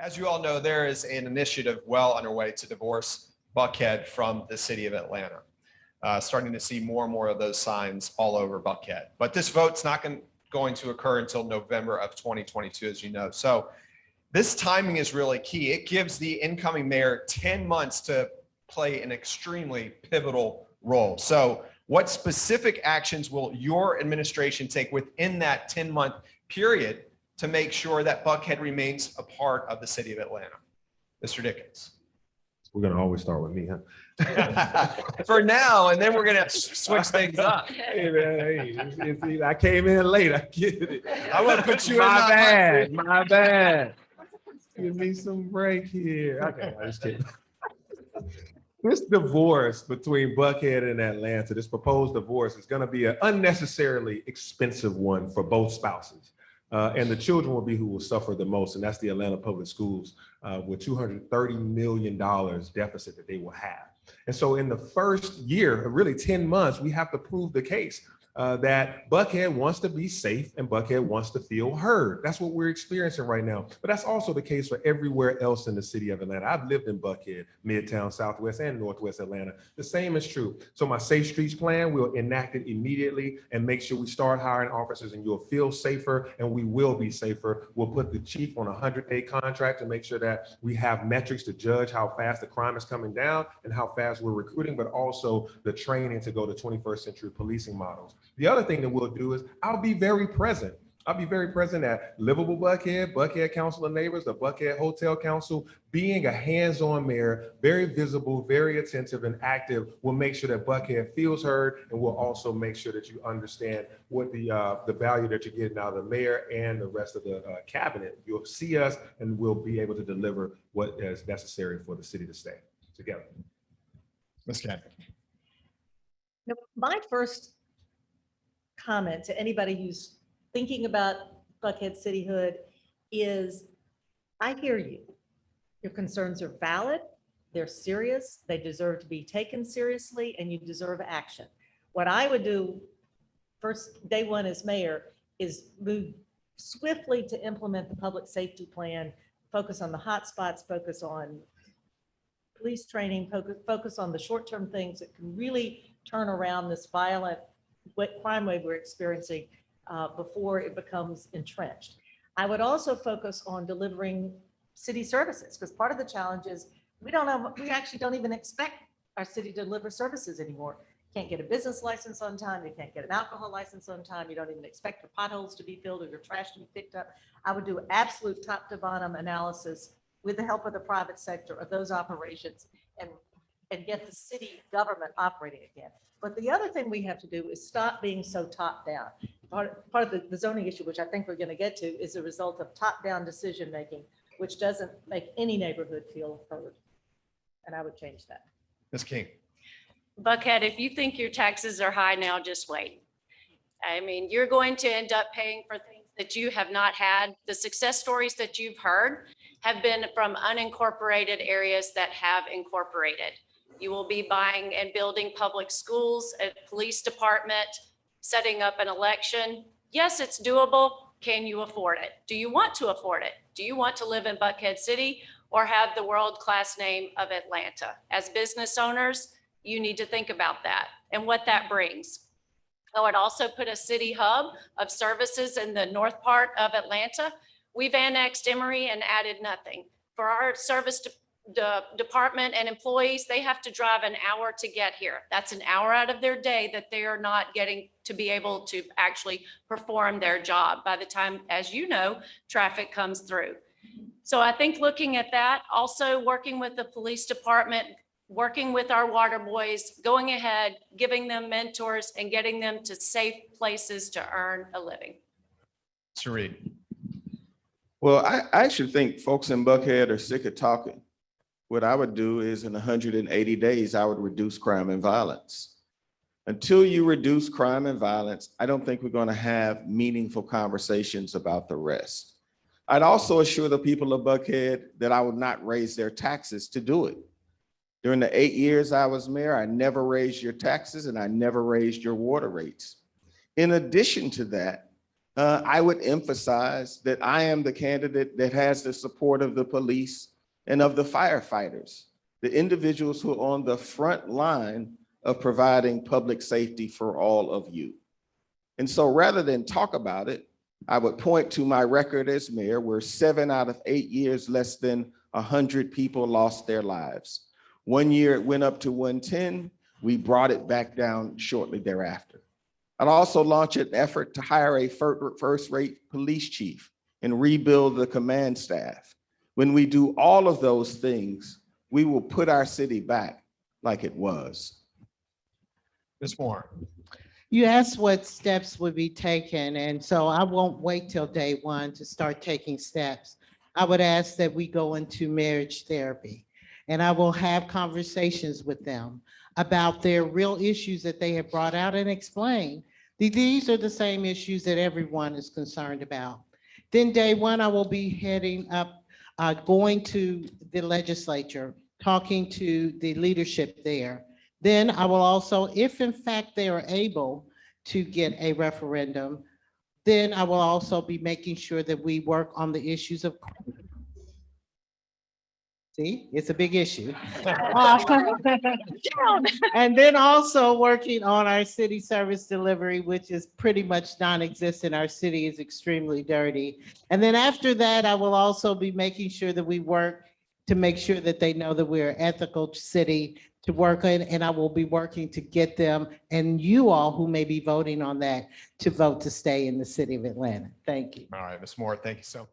As you all know, there is an initiative well underway to divorce Buckhead from the city of Atlanta. Starting to see more and more of those signs all over Buckhead. But this vote's not going to occur until November of 2022, as you know. So this timing is really key. It gives the incoming mayor 10 months to play an extremely pivotal role. So what specific actions will your administration take within that 10-month period to make sure that Buckhead remains a part of the city of Atlanta? Mr. Dickens. We're going to always start with me, huh? For now, and then we're going to switch things up. Hey, man, hey, I came in late. I get it. I want to put you my in bad. My bad. Give me some break here. Okay, I'm just kidding. This divorce between Buckhead and Atlanta, this proposed divorce, is going to be an unnecessarily expensive one for both spouses. And the children will be who will suffer the most, and that's the Atlanta Public Schools with $230 million deficit that they will have. And so in the first year, really 10 months, we have to prove the case that Buckhead wants to be safe and Buckhead wants to feel heard. That's what we're experiencing right now. But that's also the case for everywhere else in the city of Atlanta. I've lived in Buckhead, Midtown, Southwest, and Northwest Atlanta. The same is true. So my Safe Streets plan, we'll enact it immediately and make sure we start hiring officers, and you'll feel safer, and we will be safer. We'll put the chief on a 100-day contract to make sure that we have metrics to judge how fast the crime is coming down and how fast we're recruiting, but also the training to go to 21st century policing models. The other thing that we'll do is I'll be very present. I'll be very present at Livable Buckhead, Buckhead Council of Neighbors, the Buckhead Hotel Council. Being a hands-on mayor, very visible, very attentive and active, will make sure that Buckhead feels heard, and we'll also make sure that you understand what the value that you're getting out of the mayor and the rest of the cabinet. You'll see us, and we'll be able to deliver what is necessary for the city to stay together. Ms. Gay. My first comment to anybody who's thinking about Buckhead cityhood is, I hear you. Your concerns are valid, they're serious, they deserve to be taken seriously, and you deserve action. What I would do first day one as mayor is move swiftly to implement the public safety plan, focus on the hot spots, focus on police training, focus on the short-term things that can really turn around this violent crime wave we're experiencing before it becomes entrenched. I would also focus on delivering city services, because part of the challenge is we actually don't even expect our city to deliver services anymore. You can't get a business license on time, you can't get an alcohol license on time, you don't even expect your potholes to be filled or your trash to be picked up. I would do absolute top to bottom analysis with the help of the private sector of those operations and get the city government operating again. But the other thing we have to do is stop being so top down. Part of the zoning issue, which I think we're going to get to, is a result of top down decision making, which doesn't make any neighborhood feel heard. And I would change that. Ms. King. Buckhead, if you think your taxes are high now, just wait. I mean, you're going to end up paying for things that you have not had. The success stories that you've heard have been from unincorporated areas that have incorporated. You will be buying and building public schools, a police department, setting up an election. Yes, it's doable. Can you afford it? Do you want to afford it? Do you want to live in Buckhead City or have the world-class name of Atlanta? As business owners, you need to think about that and what that brings. I would also put a city hub of services in the north part of Atlanta. We've annexed Emory and added nothing. For our service department and employees, they have to drive an hour to get here. That's an hour out of their day that they are not getting to be able to actually perform their job by the time, as you know, traffic comes through. So I think looking at that, also working with the police department, working with our water boys, going ahead, giving them mentors and getting them to safe places to earn a living. Mr. Reed. Well, I actually think folks in Buckhead are sick of talking. What I would do is in 180 days, I would reduce crime and violence. Until you reduce crime and violence, I don't think we're going to have meaningful conversations about the rest. I'd also assure the people of Buckhead that I would not raise their taxes to do it. During the 8 years I was mayor, I never raised your taxes and I never raised your water rates. In addition to that, I would emphasize that I am the candidate that has the support of the police and of the firefighters, the individuals who are on the front line of providing public safety for all of you. And so rather than talk about it, I would point to my record as mayor, where 7 out of 8 years, less than 100 people lost their lives. 1 year it went up to 110. We brought it back down shortly thereafter. I'd also launch an effort to hire a first-rate police chief and rebuild the command staff. When we do all of those things, we will put our city back like it was. Ms. Moore. You asked what steps would be taken, and so I won't wait till day one to start taking steps. I would ask that we go into marriage therapy, and I will have conversations with them about their real issues that they have brought out and explain. These are the same issues that everyone is concerned about. Then day one, I will be heading up, going to the legislature, talking to the leadership there. Then I will also, if in fact they are able to get a referendum, then I will also be making sure that we work on the issues of. See, it's a big issue. And then also working on our city service delivery, which is pretty much non-existent. Our city is extremely dirty. And then after that, I will also be making sure that we work to make sure that they know that we're an ethical city to work in, and I will be working to get them and you all who may be voting on that to vote to stay in the city of Atlanta. Thank you. All right, Ms. Moore, thank you so much.